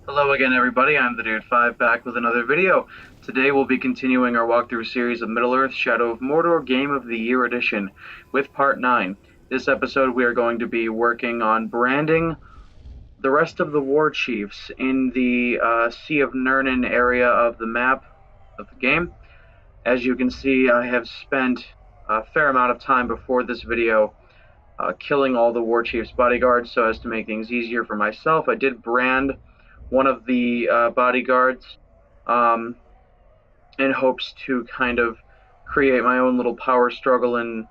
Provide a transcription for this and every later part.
Hello again everybody, I'm the Dude5 back with another video. Today we'll be continuing our walkthrough series of Middle-earth Shadow of Mordor Game of the Year Edition with Part 9. This episode we are going to be working on branding the rest of the war chiefs in the Sea of Nirnen area of the map of the game. As you can see, I have spent a fair amount of time before this video killing all the war chiefs' bodyguards so as to make things easier for myself. I did brand one of the bodyguards um, in hopes to kind of create my own little power struggle and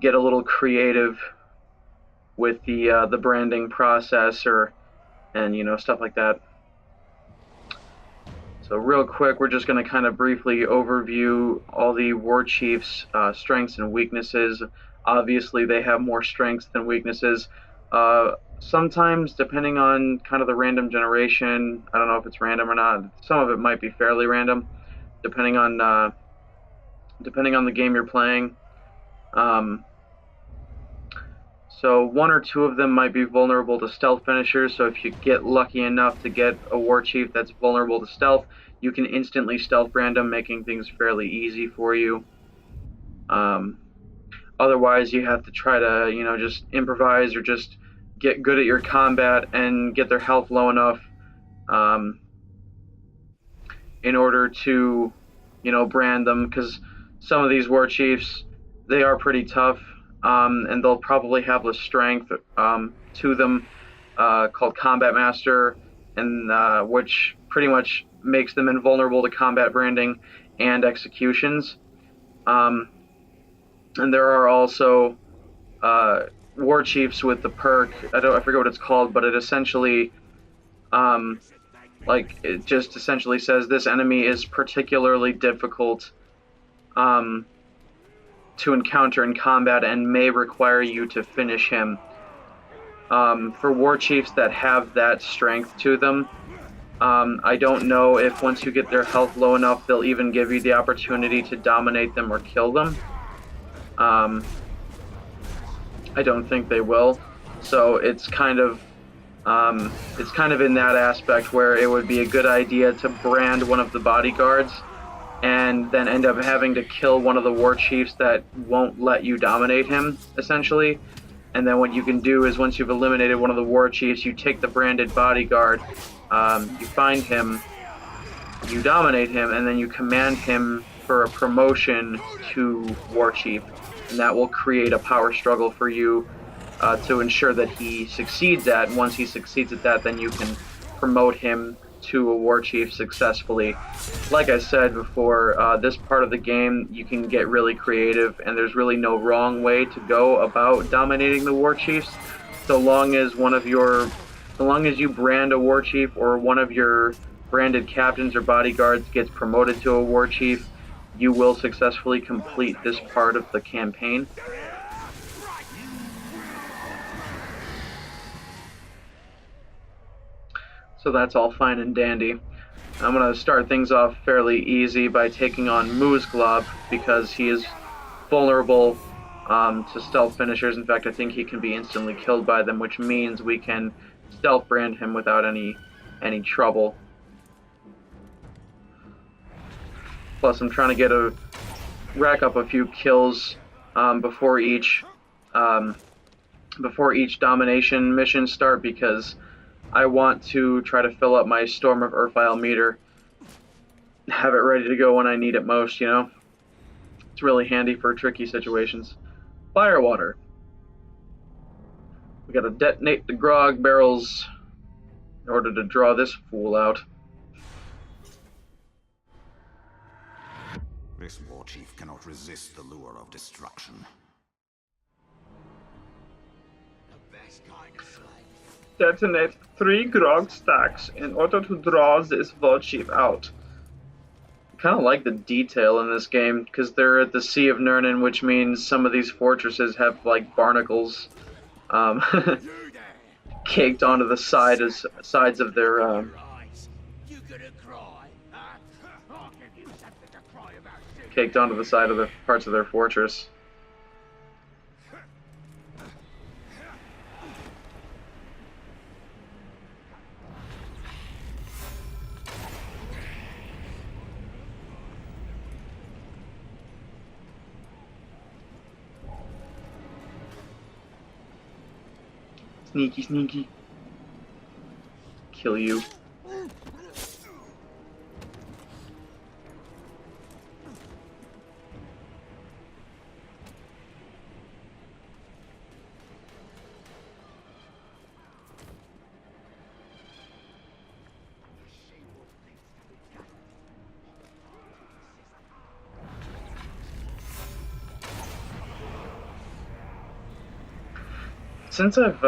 get a little creative with the branding process and stuff like that. So real quick, we're just going to kind of briefly overview all the war chiefs' strengths and weaknesses. Obviously, they have more strengths than weaknesses. Sometimes, depending on kind of the random generation, I don't know if it's random or not. Some of it might be fairly random, depending on the game you're playing. So one or two of them might be vulnerable to stealth finishers. So if you get lucky enough to get a war chief that's vulnerable to stealth, you can instantly stealth brand them, making things fairly easy for you. Otherwise, you have to try to, just improvise or just get good at your combat and get their health low enough in order to, brand them. Because some of these war chiefs, they are pretty tough, and they'll probably have the strength to them called Combat Master, and which pretty much makes them invulnerable to combat branding and executions. And there are also war chiefs with the perk. I forget what it's called, but it essentially, it just essentially says this enemy is particularly difficult to encounter in combat and may require you to finish him. For war chiefs that have that strength to them, I don't know if once you get their health low enough, they'll even give you the opportunity to dominate them or kill them. I don't think they will. So it's kind of in that aspect where it would be a good idea to brand one of the bodyguards and then end up having to kill one of the war chiefs that won't let you dominate him, essentially. And then what you can do is once you've eliminated one of the war chiefs, you take the branded bodyguard, you find him, you dominate him, and then you command him for a promotion to war chief. And that will create a power struggle for you to ensure that he succeeds at. And once he succeeds at that, then you can promote him to a war chief successfully. Like I said before, this part of the game you can get really creative, and there's really no wrong way to go about dominating the war chiefs, so long as you brand a war chief or one of your branded captains or bodyguards gets promoted to a war chief, you will successfully complete this part of the campaign. So that's all fine and dandy. I'm going to start things off fairly easy by taking on Moosglob, because he is vulnerable to stealth finishers. In fact, I think he can be instantly killed by them, which means we can stealth brand him without any trouble. Plus, I'm trying to rack up a few kills before each domination mission start, because I want to try to fill up my Storm of Urfile meter, have it ready to go when I need it most, It's really handy for tricky situations. Firewater. We gotta detonate the grog barrels in order to draw this fool out. This war chief cannot resist the lure of destruction. The best kind of flame. Detonate 3 grog stacks in order to draw this war chief out. I kind of like the detail in this game, because they're at the Sea of Nirnen, which means some of these fortresses have like barnacles caked onto the sides of their caked onto the side of the parts of their fortress. Sneaky, sneaky. Kill you. Since I've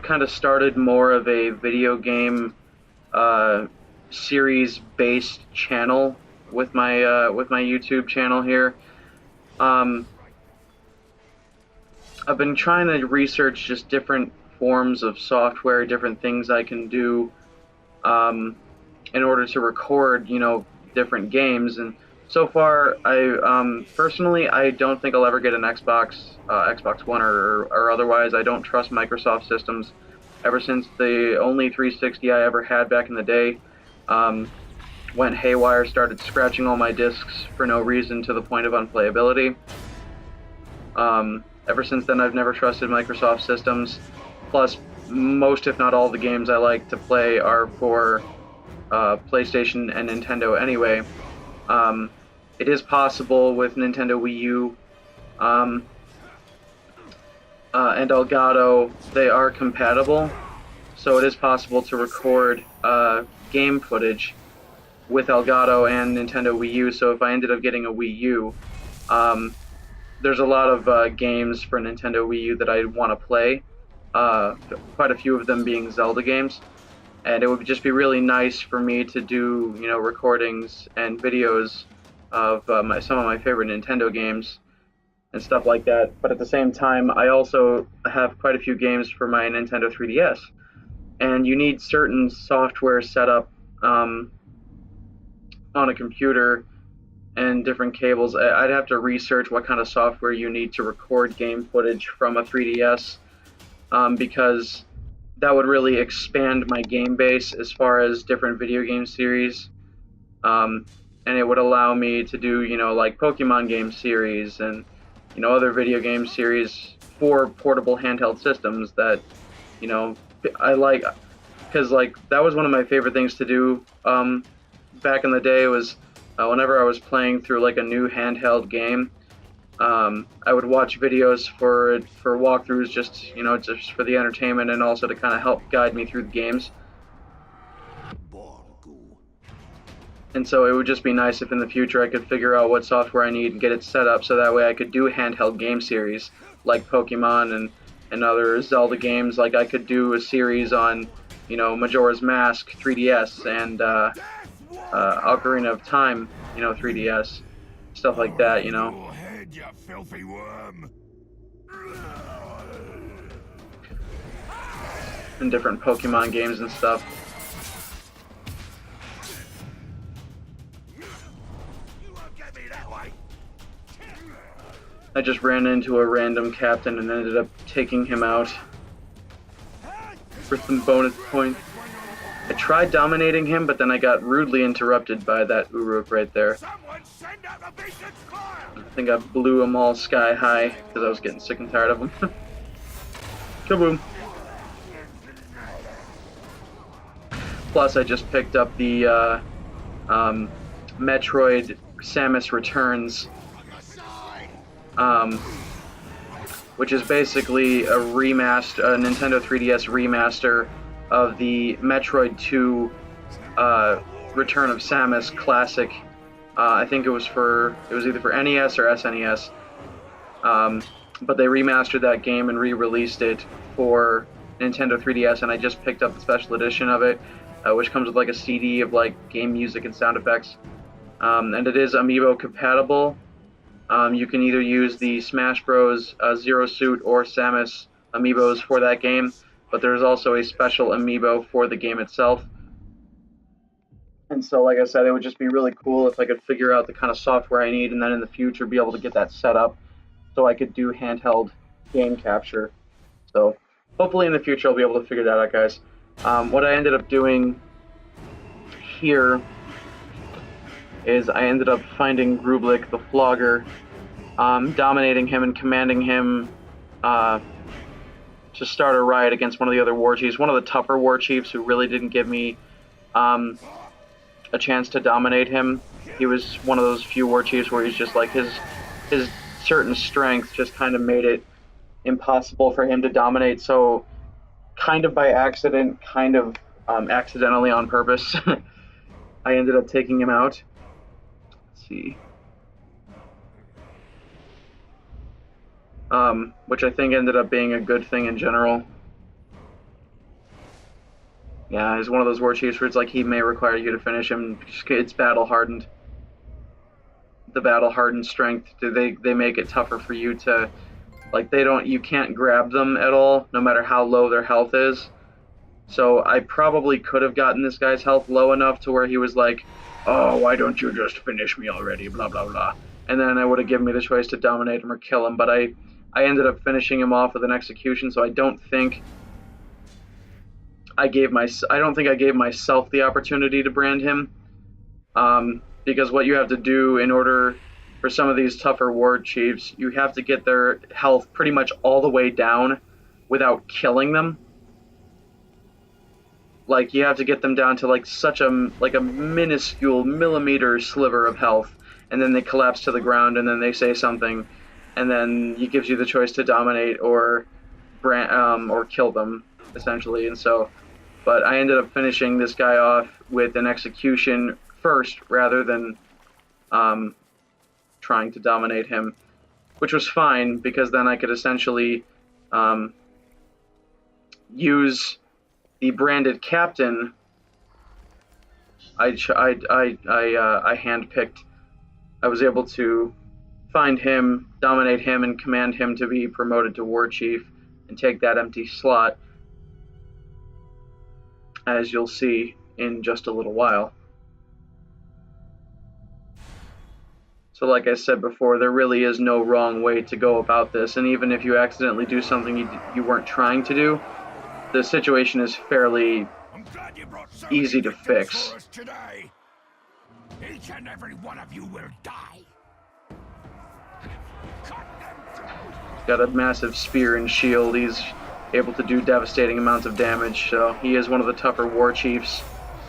kind of started more of a video game series based channel with my YouTube channel here, um, I've been trying to research just different forms of software, different things I can do in order to record, different games. And so far, personally, I don't think I'll ever get an Xbox One or otherwise. I don't trust Microsoft systems. Ever since the only 360 I ever had back in the day went haywire, started scratching all my discs for no reason to the point of unplayability. Ever since then, I've never trusted Microsoft systems. Plus, most, if not all, the games I like to play are for PlayStation and Nintendo anyway. It is possible with Nintendo Wii U and Elgato, they are compatible, so it is possible to record game footage with Elgato and Nintendo Wii U. So if I ended up getting a Wii U, there's a lot of games for Nintendo Wii U that I want to play, quite a few of them being Zelda games. And it would just be really nice for me to do, recordings and videos of some of my favorite Nintendo games and stuff like that. But at the same time, I also have quite a few games for my Nintendo 3DS. And you need certain software set up on a computer and different cables. I'd have to research what kind of software you need to record game footage from a 3DS because that would really expand my game base as far as different video game series. And it would allow me to do, like Pokemon game series and, other video game series for portable handheld systems that, I like. Because, that was one of my favorite things to do back in the day was whenever I was playing through, a new handheld game, I would watch videos for walkthroughs, just for the entertainment and also to kind of help guide me through the games. And so it would just be nice if in the future I could figure out what software I need and get it set up so that way I could do handheld game series like Pokemon and other Zelda games. Like I could do a series on, Majora's Mask 3DS and Ocarina of Time, 3DS, stuff like that, You filthy worm. and different Pokemon games and stuff. I just ran into a random captain and ended up taking him out for some bonus points. I tried dominating him, but then I got rudely interrupted by that Uruk right there. I think I blew them all sky high because I was getting sick and tired of them. Kaboom. Plus, I just picked up the Metroid Samus Returns, which is basically a Nintendo 3DS remaster of the Metroid 2 Return of Samus classic. I think it was either for NES or SNES, but they remastered that game and re-released it for Nintendo 3DS, and I just picked up the special edition of it, which comes with a CD of game music and sound effects, and it is amiibo compatible. You can either use the Smash Bros. Zero Suit or Samus amiibos for that game, but there's also a special amiibo for the game itself. And so, like I said, it would just be really cool if I could figure out the kind of software I need and then in the future be able to get that set up so I could do handheld game capture. So hopefully in the future I'll be able to figure that out, guys. What I ended up doing here is I ended up finding Grublik the Flogger, dominating him and commanding him to start a riot against one of the other war chiefs, one of the tougher war chiefs who really didn't give me a chance to dominate him. He was one of those few war chiefs where he's just like his certain strength just kind of made it impossible for him to dominate. So kind of by accident, kind of accidentally on purpose, I ended up taking him out. Let's see. Which I think ended up being a good thing in general. Yeah, he's one of those war chiefs where it's like he may require you to finish him. It's battle hardened. The battle hardened strength, they make it tougher for you to, like, you can't grab them at all, no matter how low their health is. So I probably could have gotten this guy's health low enough to where he was like, oh, why don't you just finish me already, blah, blah, blah. And then it would have given me the choice to dominate him or kill him, but I ended up finishing him off with an execution, so I don't think I gave myself the opportunity to brand him. Because what you have to do in order for some of these tougher war chiefs, you have to get their health pretty much all the way down without killing them. Like, you have to get them down to like such a minuscule millimeter sliver of health, and then they collapse to the ground, and then they say something, and then it gives you the choice to dominate or kill them, essentially. And so, but I ended up finishing this guy off with an execution first rather than trying to dominate him, which was fine because then I could essentially use the branded captain I handpicked. I was able to find him, dominate him, and command him to be promoted to war chief and take that empty slot, as you'll see in just a little while. So like I said before, there really is no wrong way to go about this, and even if you accidentally do something you weren't trying to do, the situation is fairly easy to fix. Today. Each and every one of you will die. He's got a massive spear and shield. He's able to do devastating amounts of damage, so he is one of the tougher war chiefs.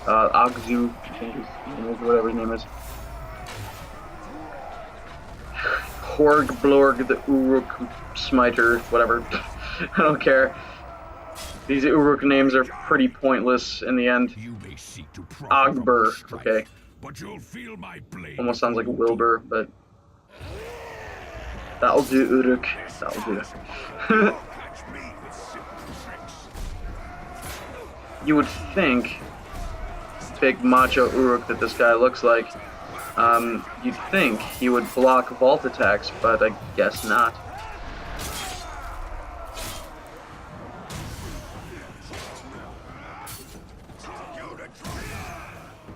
Agzu, I think his name is, whatever his name is. Horg Blorg the Uruk Smiter, whatever. I don't care. These Uruk names are pretty pointless in the end. You may seek to Ogbur, okay. But you'll feel my blade. Almost sounds like Wilbur, but that'll do, Uruk. That'll do. You would think, big macho Uruk that this guy looks like, you'd think he would block vault attacks, but I guess not.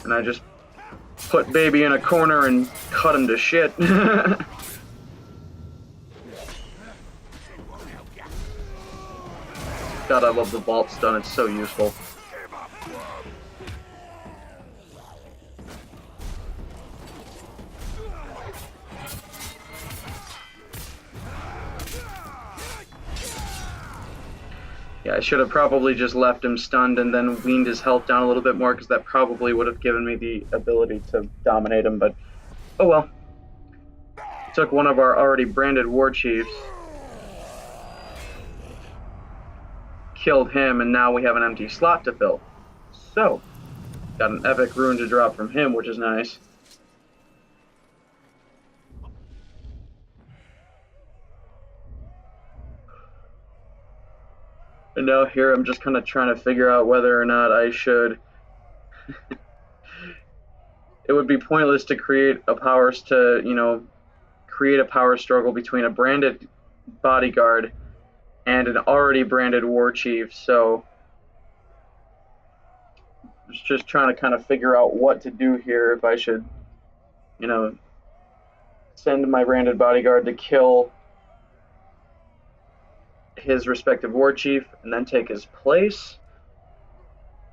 And I just put baby in a corner and cut him to shit. God, I love the vault stun, it's so useful. Yeah, I should have probably just left him stunned and then weaned his health down a little bit more, because that probably would have given me the ability to dominate him, but oh well. Took one of our already branded war chiefs, killed him, and now we have an empty slot to fill. So, got an epic rune to drop from him, which is nice. And now here I'm just kind of trying to figure out whether or not I should. It would be pointless to create a power struggle between a branded bodyguard and an already branded war chief. So just trying to kind of figure out what to do here. If I should, send my branded bodyguard to kill his respective war chief and then take his place,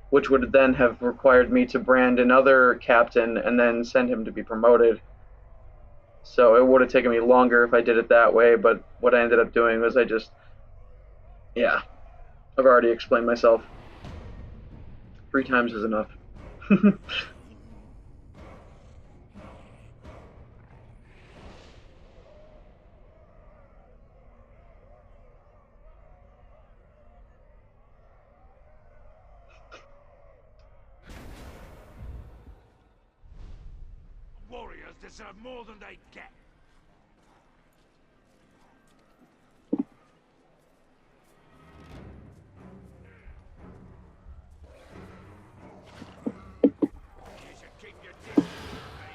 which would then have required me to brand another captain and then send him to be promoted. So it would have taken me longer if I did it that way, but what I ended up doing was I've already explained myself. 3 times is enough. Warriors deserve more than they get. You should keep your distance from me.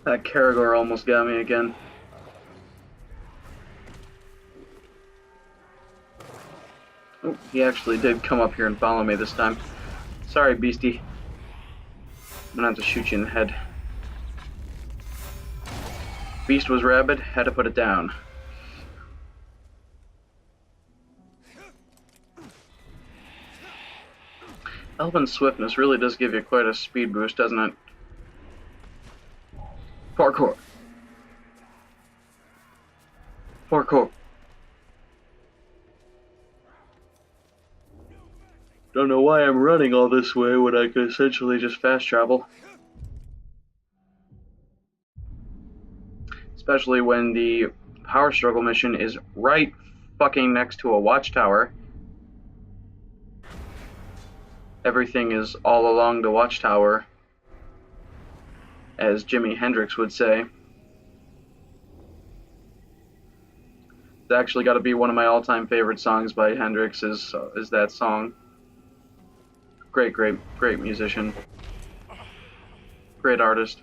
That Karagor almost got me again. Oh, he actually did come up here and follow me this time. Sorry, beastie. I'm gonna have to shoot you in the head. Beast was rabid, had to put it down. Elven swiftness really does give you quite a speed boost, doesn't it? Parkour. Parkour. Don't know why I'm running all this way when I could essentially just fast travel. Especially when the power struggle mission is right fucking next to a watchtower. Everything is all along the watchtower, as Jimi Hendrix would say. It's actually got to be one of my all-time favorite songs by Hendrix is that song. Great musician. Great artist.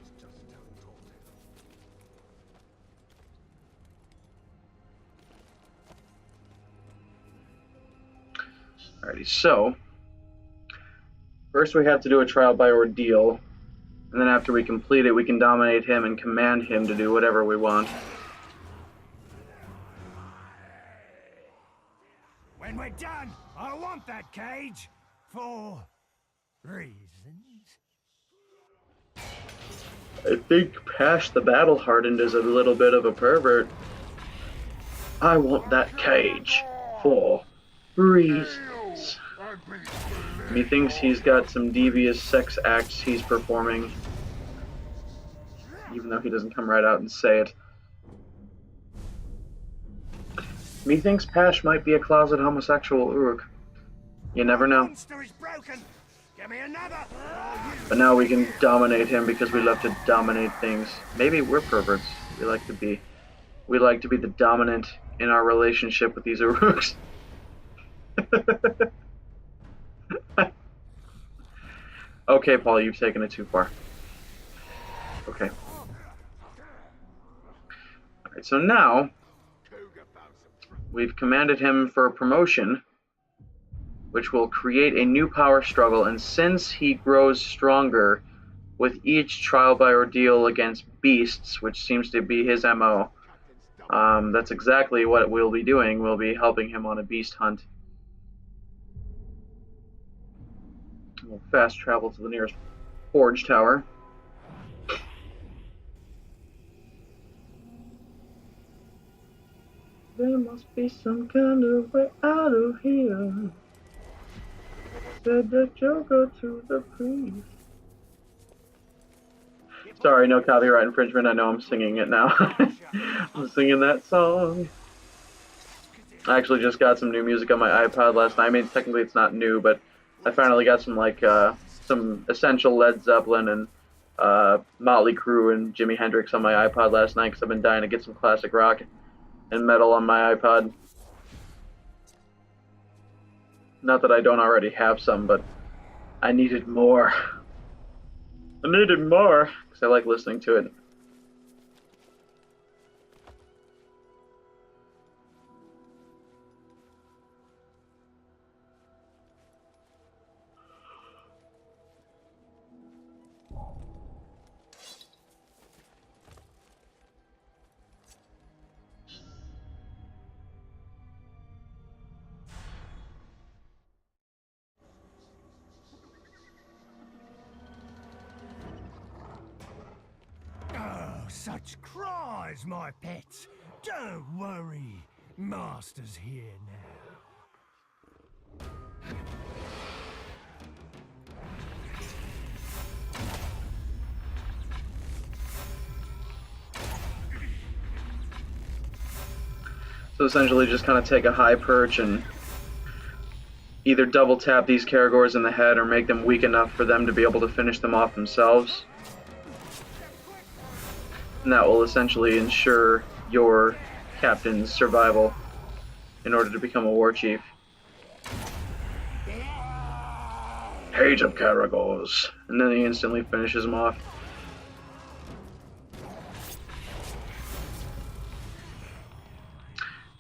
Alrighty, so first we have to do a trial by ordeal, and then after we complete it, we can dominate him and command him to do whatever we want. When we're done, I want that cage for reasons. I think Pash the Battle-Hardened is a little bit of a pervert. I want that cage for reasons. He thinks he's got some devious sex acts he's performing, even though he doesn't come right out and say it. Methinks Pash might be a closet homosexual Uruk. You never know. But now we can dominate him because we love to dominate things. Maybe we're perverts. We like to be the dominant in our relationship with these Uruks. Okay, Paul, you've taken it too far. Okay. Alright, so now we've commanded him for a promotion, which will create a new power struggle, and since he grows stronger with each trial by ordeal against beasts, which seems to be his MO, that's exactly what we'll be doing. We'll be helping him on a beast hunt. We'll fast travel to the nearest forge tower. There must be some kind of way out of here. Said the Joker to the priest. Sorry, no copyright infringement. I know I'm singing it now. I'm singing that song. I actually just got some new music on my iPod last night. I mean, technically it's not new, but I finally got some some essential Led Zeppelin and Motley Crue and Jimi Hendrix on my iPod last night because I've been dying to get some classic rock and metal on my iPod. Not that I don't already have some, but I needed more. I needed more because I like listening to it. Oh, such cries, my pets. Don't worry. Master's here now. So essentially just kind of take a high perch and either double tap these Caragors in the head or make them weak enough for them to be able to finish them off themselves. And that will essentially ensure your captain's survival in order to become a war chief. Page of Caragors. And then he instantly finishes them off.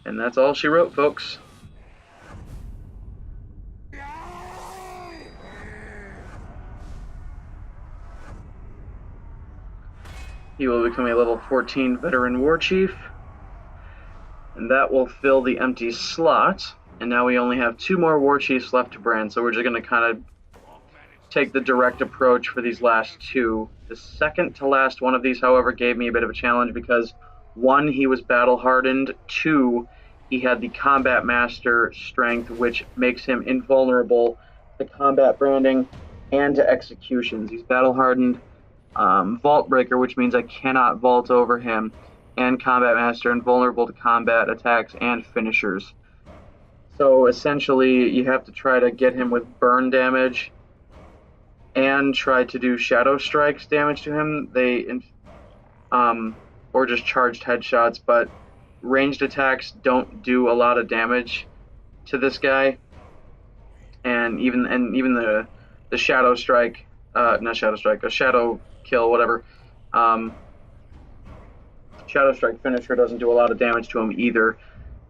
And that's all she wrote, folks. He will become a level 14 veteran war chief. And that will fill the empty slot. And now we only have 2 more war chiefs left to brand, so we're just going to kind of take the direct approach for these last 2. The second to last one of these, however, gave me a bit of a challenge because 1, he was battle hardened, 2, he had the combat master strength, which makes him invulnerable to combat branding and to executions. He's battle hardened, vault breaker, which means I cannot vault over him, and combat master, invulnerable to combat attacks and finishers. So essentially you have to try to get him with burn damage and try to do shadow strikes damage to him. Or just charged headshots, but ranged attacks don't do a lot of damage to this guy. And even the shadow strike, not shadow strike, a shadow kill, whatever. Shadow strike finisher doesn't do a lot of damage to him either.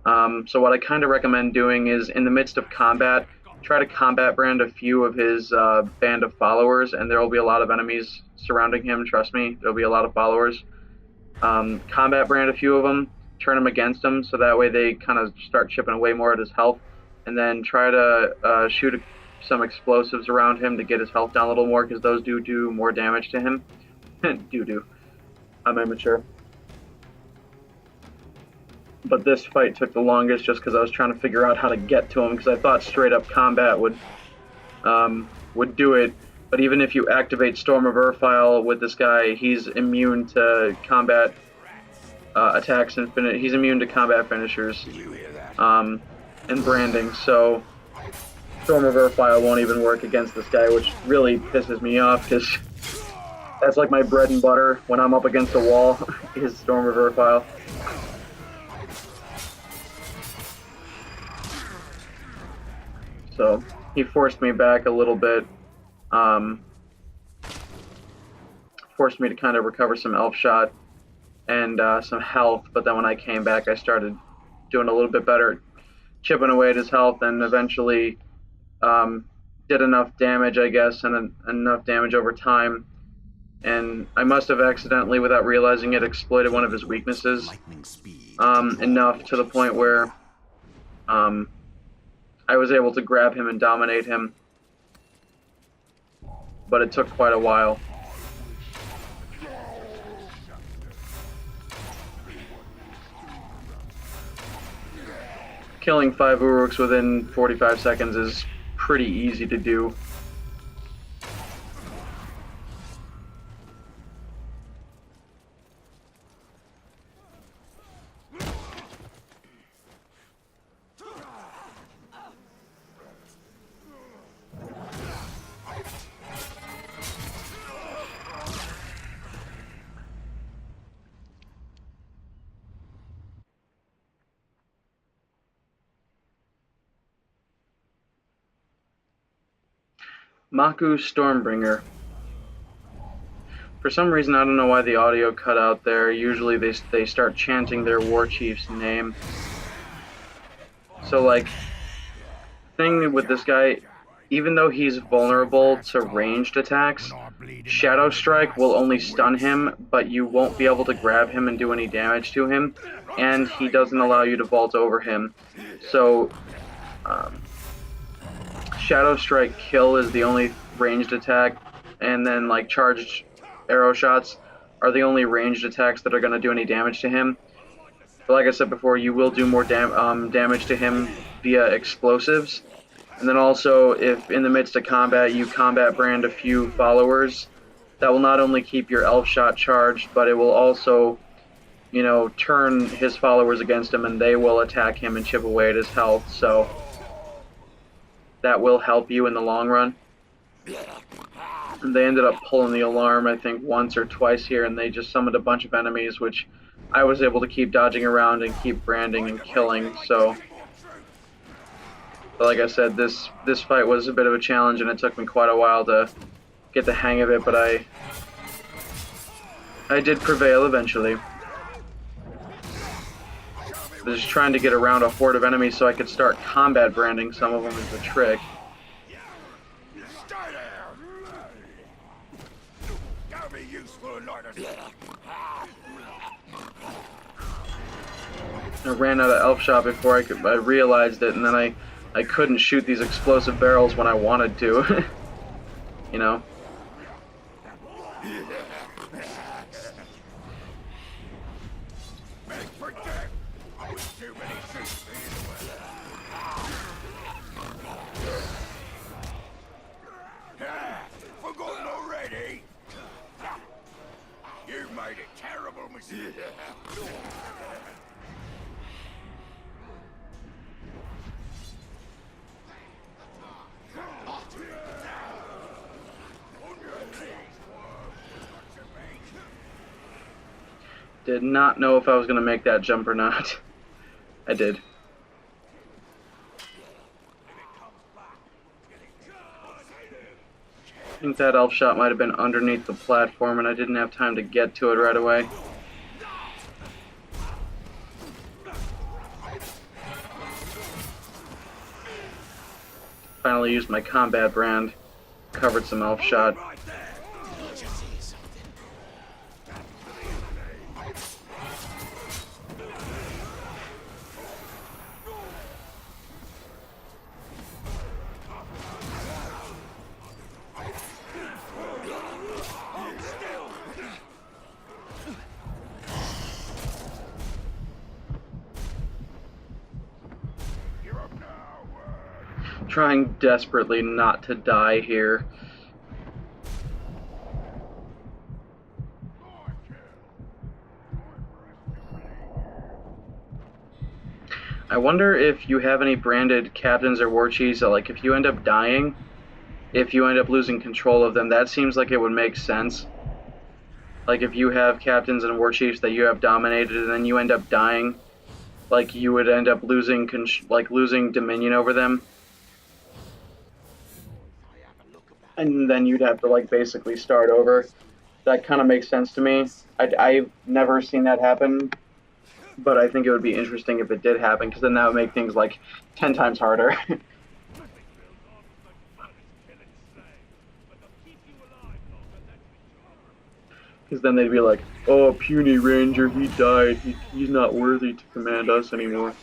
So what I kind of recommend doing is, in the midst of combat, try to combat brand a few of his band of followers, and there will be a lot of enemies surrounding him. Trust me, there'll be a lot of followers. Combat brand a few of them, turn them against him, so that way they kind of start chipping away more at his health, and then try to shoot some explosives around him to get his health down a little more, because those do more damage to him. I'm immature. But this fight took the longest just because I was trying to figure out how to get to him, because I thought straight up combat would do it. But even if you activate Storm of Urfile with this guy, he's immune to combat attacks and he's immune to combat finishers and branding. So Storm of Urfile won't even work against this guy, which really pisses me off because that's like my bread and butter when I'm up against a wall is Storm of Urfile. So he forced me back a little bit, forced me to kind of recover some elf shot and some health, but then when I came back I started doing a little bit better, chipping away at his health, and eventually did enough damage, I guess, and enough damage over time. And I must have accidentally, without realizing it, exploited one of his weaknesses enough to the point where I was able to grab him and dominate him, but it took quite a while. Killing 5 Uruks within 45 seconds is pretty easy to do. Maku Stormbringer. For some reason, I don't know why the audio cut out there. Usually they start chanting their war chief's name. So, like, thing with this guy, even though he's vulnerable to ranged attacks, Shadow Strike will only stun him, but you won't be able to grab him and do any damage to him, and he doesn't allow you to vault over him. So, Shadow Strike Kill is the only ranged attack, and then, like, charged arrow shots are the only ranged attacks that are going to do any damage to him. But like I said before, you will do more damage to him via explosives. And then also, if in the midst of combat you combat brand a few followers, that will not only keep your elf shot charged, but it will also, you know, turn his followers against him and they will attack him and chip away at his health. So that will help you in the long run. And they ended up pulling the alarm, I think, once or twice here, and they just summoned a bunch of enemies, which I was able to keep dodging around and keep branding and killing. So, but like I said, this fight was a bit of a challenge, and it took me quite a while to get the hang of it, but I did prevail eventually. I was just trying to get around a horde of enemies so I could start combat branding some of them as a trick. I ran out of elf shot before I realized it, and then I couldn't shoot these explosive barrels when I wanted to. You know? Forgotten already? You made a terrible mistake. Did not know if I was going to make that jump or not. I did. I think that elf shot might have been underneath the platform and I didn't have time to get to it right away. Finally used my combat brand, covered some elf shot. Trying desperately not to die here. I wonder if you have any branded captains or war chiefs that, like, if you end up dying, if you end up losing control of them, that seems like it would make sense. Like, if you have captains and war chiefs that you have dominated and then you end up dying, like, you would end up losing losing dominion over them. And then you'd have to, like, basically start over. That kind of makes sense to me. I've never seen that happen, but I think it would be interesting if it did happen, because then that would make things, like, 10 times harder. Because then they'd be like, oh, puny ranger, he died. He's not worthy to command us anymore.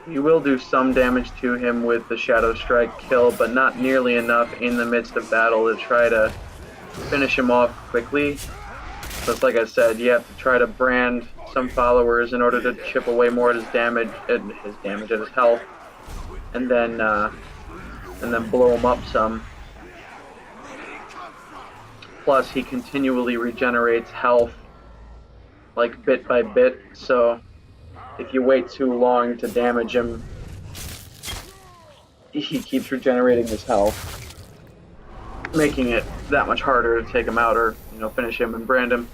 You will do some damage to him with the Shadow Strike Kill, but not nearly enough in the midst of battle to try to finish him off quickly. So it's like I said, you have to try to brand some followers in order to chip away more at his damage, at his health, and then blow him up some. Plus, he continually regenerates health, like, bit by bit, so if you wait too long to damage him, he keeps regenerating his health, making it that much harder to take him out or, you know, finish him and brand him.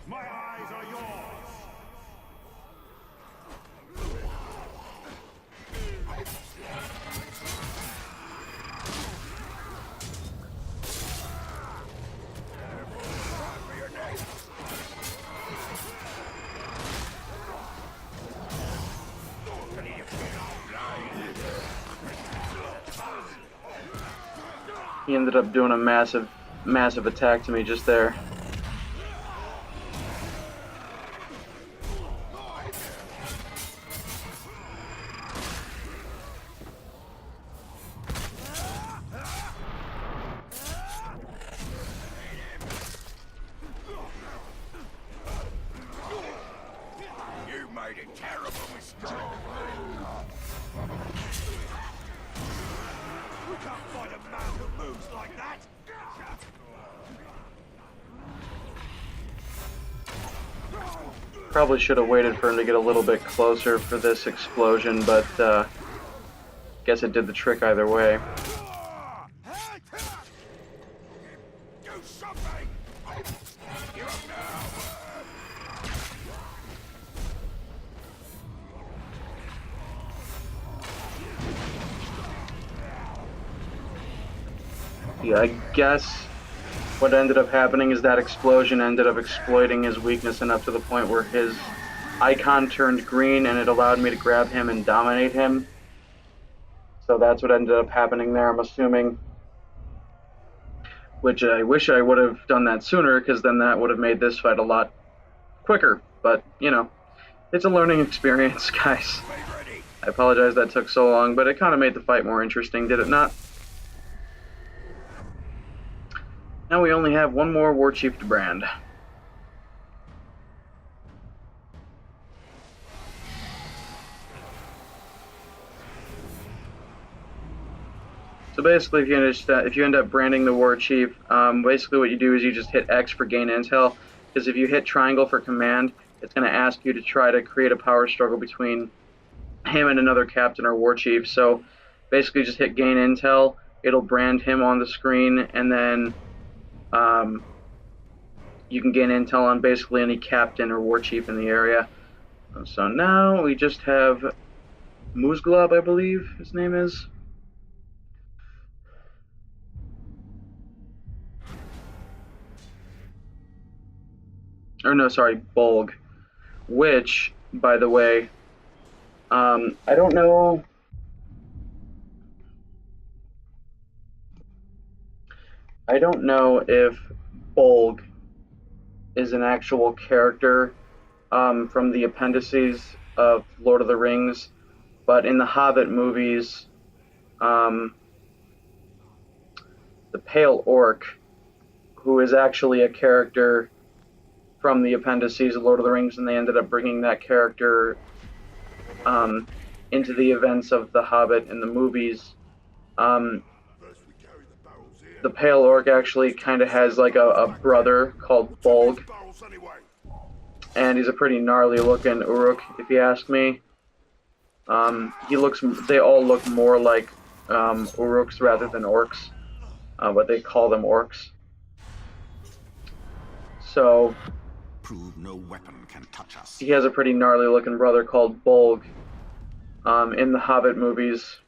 My eyes are yours. He ended up doing a massive attack to me just there. You made a terrible mistake. We can't find a man who moves like that. Probably should have waited for him to get a little bit closer for this explosion, but guess it did the trick either way. Do something. You're up now. Yeah, I guess what ended up happening is that explosion ended up exploiting his weakness enough to the point where his icon turned green and it allowed me to grab him and dominate him. So that's what ended up happening there, I'm assuming. Which I wish I would have done that sooner, because then that would have made this fight a lot quicker. But, you know, it's a learning experience, guys. I apologize that took so long, but it kind of made the fight more interesting, did it not? Now we only have one more war chief to brand. So basically, if you end up branding the war chief, basically what you do is you just hit X for gain intel, because if you hit triangle for command, it's going to ask you to try to create a power struggle between him and another captain or war chief. So basically just hit gain intel, it'll brand him on the screen, and then you can gain intel on basically any captain or war chief in the area. So now we just have Musglab, I believe his name is. Or no, sorry, Bolg. Which, by the way, I don't know. I don't know if Bolg is an actual character from the appendices of Lord of the Rings, but in the Hobbit movies, the Pale Orc, who is actually a character from the appendices of Lord of the Rings, and they ended up bringing that character into the events of The Hobbit in the movies. The Pale Orc actually kind of has like a brother called Bolg, and he's a pretty gnarly looking Uruk, if you ask me. They all look more like Uruks rather than orcs, but they call them orcs. So Prove no weapon can touch us. he has a pretty gnarly looking brother called Bolg in the Hobbit movies.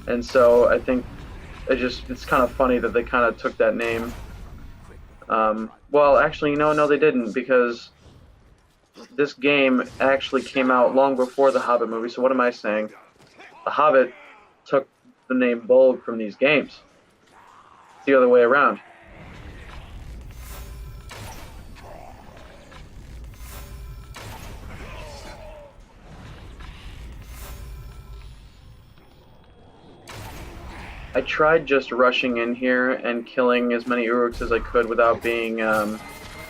And so I think it's kind of funny that they kind of took that name. Well, actually, no, they didn't, because this game actually came out long before the Hobbit movie, so what am I saying? The Hobbit took the name Bolg from these games. It's the other way around. I tried just rushing in here and killing as many Uruks as I could without being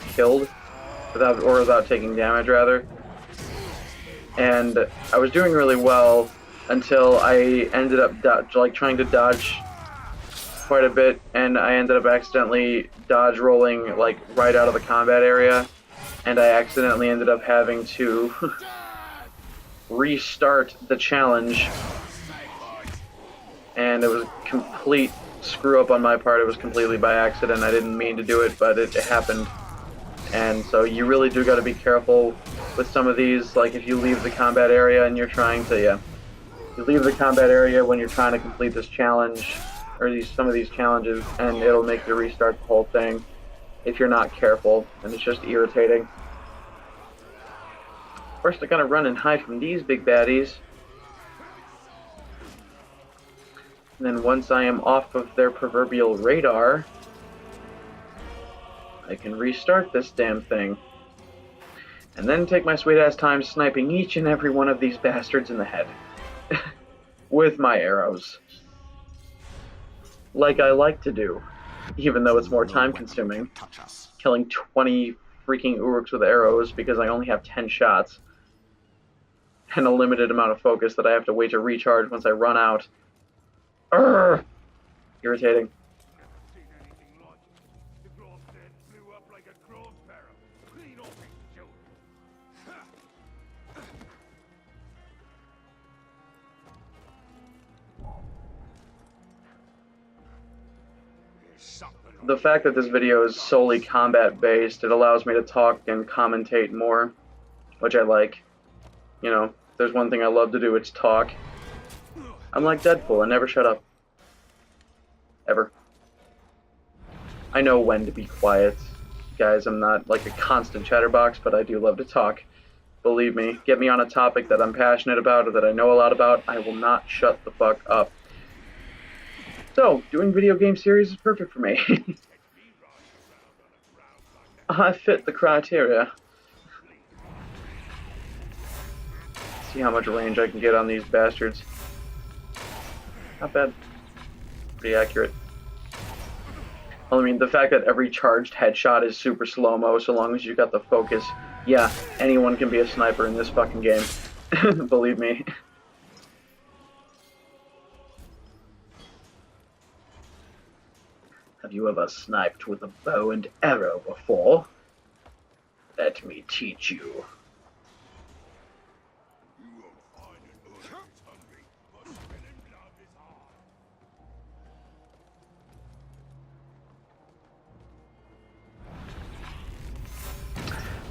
killed, without taking damage, rather. And I was doing really well until I ended up trying to dodge quite a bit, and I ended up accidentally dodge rolling like right out of the combat area, and I accidentally ended up having to restart the challenge. and it was a complete screw up on my part. It was completely by accident. I didn't mean to do it, but it happened. And so you really do got to be careful with some of these. Like if you leave the combat area and you're trying to, you leave the combat area when you're trying to complete this challenge, or some of these challenges, and it'll make you restart the whole thing if you're not careful, and it's just irritating. First I gotta run and hide from these big baddies. And then once I am off of their proverbial radar, I can restart this damn thing. And then take my sweet ass time sniping each and every one of these bastards in the head. With my arrows. Like I like to do. Even though it's more time consuming. Killing 20 freaking Uruks with arrows because I only have 10 shots. And a limited amount of focus that I have to wait to recharge once I run out. Urgh! Irritating. The fact that this video is solely combat based, it allows me to talk and commentate more, which I like. You know, if there's one thing I love to do, it's talk. I'm like Deadpool, I never shut up. Ever. I know when to be quiet. Guys, I'm not like a constant chatterbox, but I do love to talk. Believe me, get me on a topic that I'm passionate about or that I know a lot about, I will not shut the fuck up. So, doing video game series is perfect for me. I fit the criteria. See how much range I can get on these bastards. Not bad. Pretty accurate. Well, I mean, the fact that every charged headshot is super slow-mo, so long as you got the focus, yeah, anyone can be a sniper in this fucking game. Believe me. Have you ever sniped with a bow and arrow before? Let me teach you.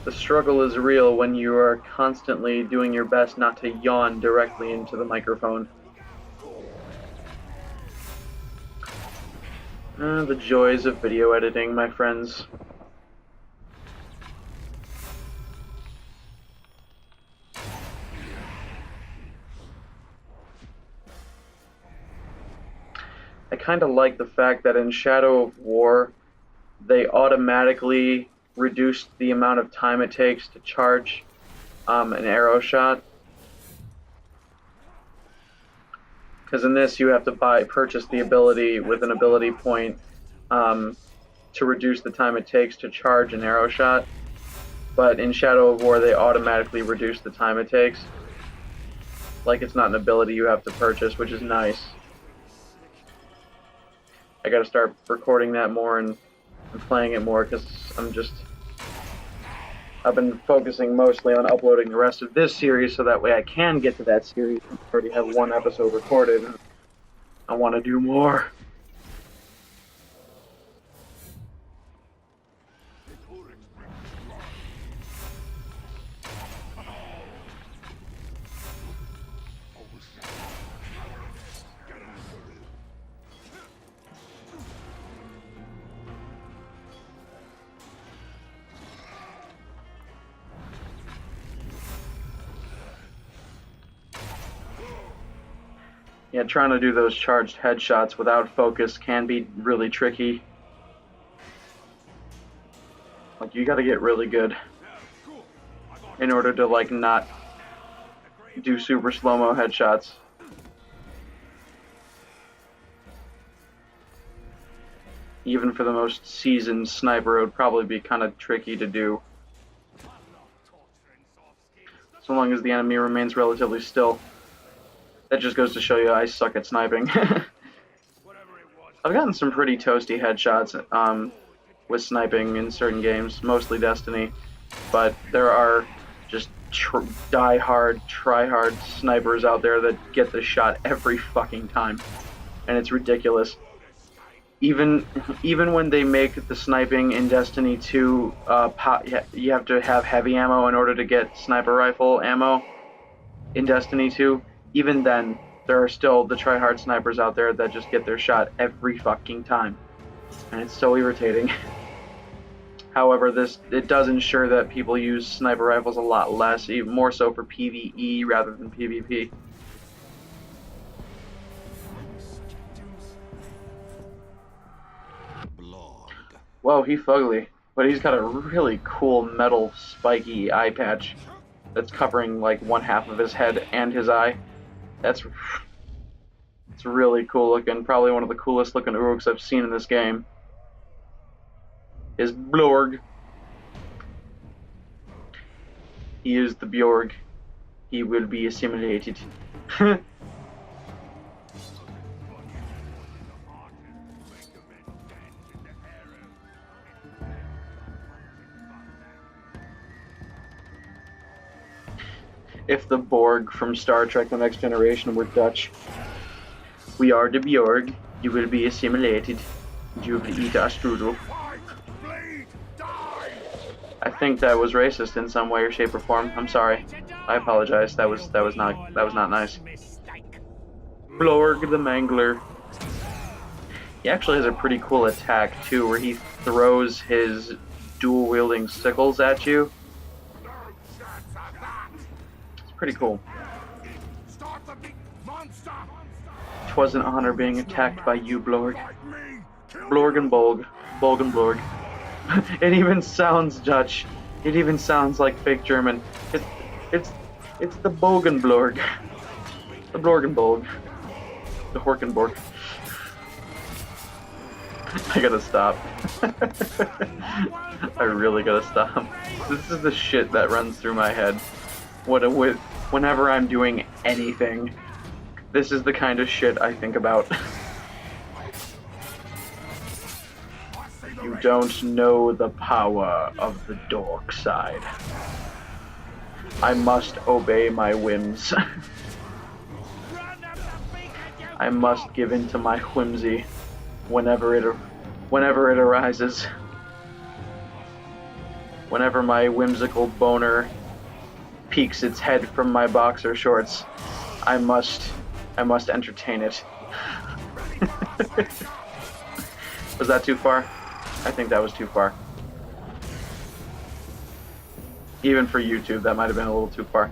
The struggle is real when you are constantly doing your best not to yawn directly into the microphone. The joys of video editing, my friends. I kind of like the fact that in Shadow of War, they automatically reduced the amount of time it takes to charge an arrow shot. Because in this, you have to purchase the ability with an ability point to reduce the time it takes to charge an arrow shot. But in Shadow of War, they automatically reduce the time it takes. Like it's not an ability you have to purchase, which is nice. I gotta start recording that more and playing it more, because I've been focusing mostly on uploading the rest of this series so that way I can get to that series. I already have one episode recorded, and I want to do more. Yeah, trying to do those charged headshots without focus can be really tricky. Like, you gotta get really good in order to, like, not do super slow-mo headshots. Even for the most seasoned sniper, it would probably be kind of tricky to do. So long as the enemy remains relatively still. That just goes to show you I suck at sniping. I've gotten some pretty toasty headshots with sniping in certain games, mostly Destiny, but there are just die-hard, try-hard snipers out there that get the shot every fucking time. and it's ridiculous. Even when they make the sniping in Destiny 2, you have to have heavy ammo in order to get sniper rifle ammo in Destiny 2. Even then, there are still the tryhard snipers out there that just get their shot every fucking time, and it's so irritating. However, it does ensure that people use sniper rifles a lot less, even more so for PvE rather than PvP. Whoa, he's fugly, but he's got a really cool metal spiky eye patch that's covering like one half of his head and his eye. It's really cool looking. Probably one of the coolest looking Uruks I've seen in this game. Is Blorg. He is the Bjorg. He will be assimilated. If the Borg from Star Trek The Next Generation were Dutch. We are the Bjorg. You will be assimilated. You will eat our strudel. I think that was racist in some way or shape or form. I'm sorry. I apologize. That was not nice. Blorg the Mangler. He actually has a pretty cool attack too, where he throws his dual-wielding sickles at you. It's pretty cool. 'Twas an honor being attacked by you, Blorg. Blorg and Bolg. Bolg and Blorg. It even sounds Dutch. It even sounds like fake German. It's the Bogenblorg. The Blorgenbolg. The Horkenborg. I gotta stop. I really gotta stop. This is the shit that runs through my head. Whenever I'm doing anything, this is the kind of shit I think about. You don't know the power of the dark side. I must obey my whims. I must give in to my whimsy whenever it arises. Whenever my whimsical boner peeks its head from my boxer shorts, I must entertain it. Was that too far? I think that was too far. Even for YouTube, that might have been a little too far.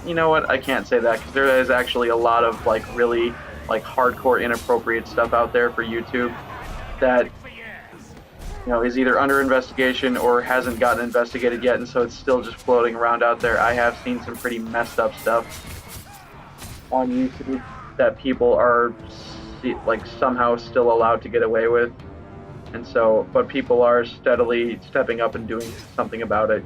You know what? I can't say that, because there is actually a lot of really hardcore inappropriate stuff out there for YouTube that is either under investigation or hasn't gotten investigated yet, and so it's still just floating around out there. I have seen some pretty messed up stuff on YouTube that people are somehow still allowed to get away with. And so, but people are steadily stepping up and doing something about it,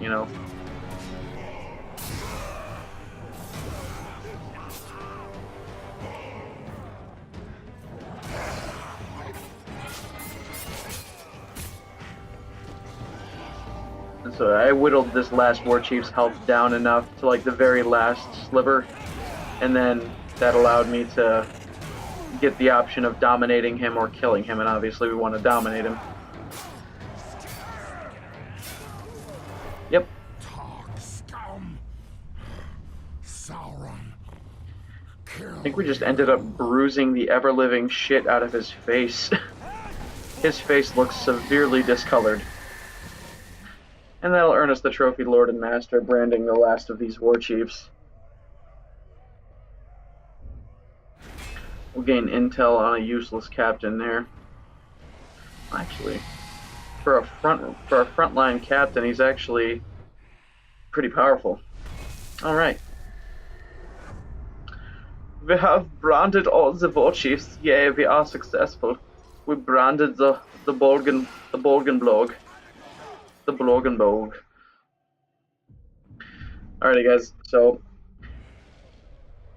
And so I whittled this last war chief's health down enough to the very last sliver, and then that allowed me to get the option of dominating him or killing him, and obviously we want to dominate him. Yep. I think we just ended up bruising the ever-living shit out of his face. His face looks severely discolored. And that'll earn us the trophy Lord and Master, branding the last of these war chiefs. We'll gain intel on a useless captain there. Actually, for a frontline captain, he's actually pretty powerful. All right. We have branded all the war chiefs. Yay, we are successful. We branded the Bolgenblog. The Blorgenbolg. Alrighty, guys. So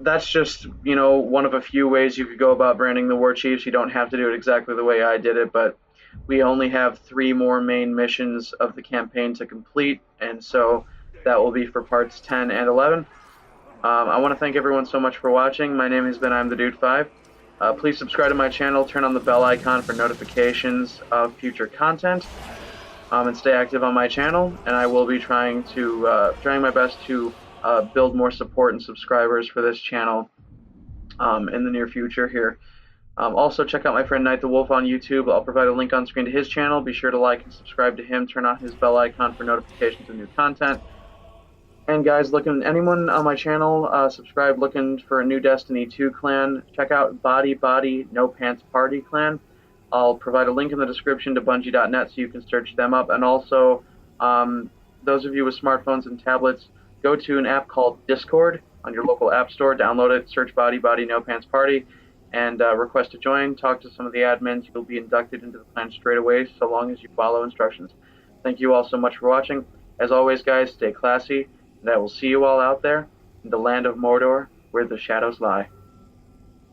that's just, one of a few ways you could go about branding the war chiefs. You don't have to do it exactly the way I did it, but we only have 3 more main missions of the campaign to complete, and so that will be for parts 10 and 11. I want to thank everyone so much for watching. My name has been I'm the Dude 5. Please subscribe to my channel, turn on the bell icon for notifications of future content, and stay active on my channel. And I will be trying my best to build more support and subscribers for this channel in the near future here. Also, check out my friend Night the Wolf on YouTube. I'll provide a link on screen to his channel. Be sure to like and subscribe to him. Turn on his bell icon for notifications of new content. And guys, anyone on my channel subscribe looking for a new Destiny 2 clan, check out Body No Pants Party clan. I'll provide a link in the description to Bungie.net so you can search them up. And also, those of you with smartphones and tablets, go to an app called Discord on your local app store, download it, search Body No Pants Party, and request to join. Talk to some of the admins. You'll be inducted into the clan straight away, so long as you follow instructions. Thank you all so much for watching. As always, guys, stay classy, and I will see you all out there in the land of Mordor, where the shadows lie.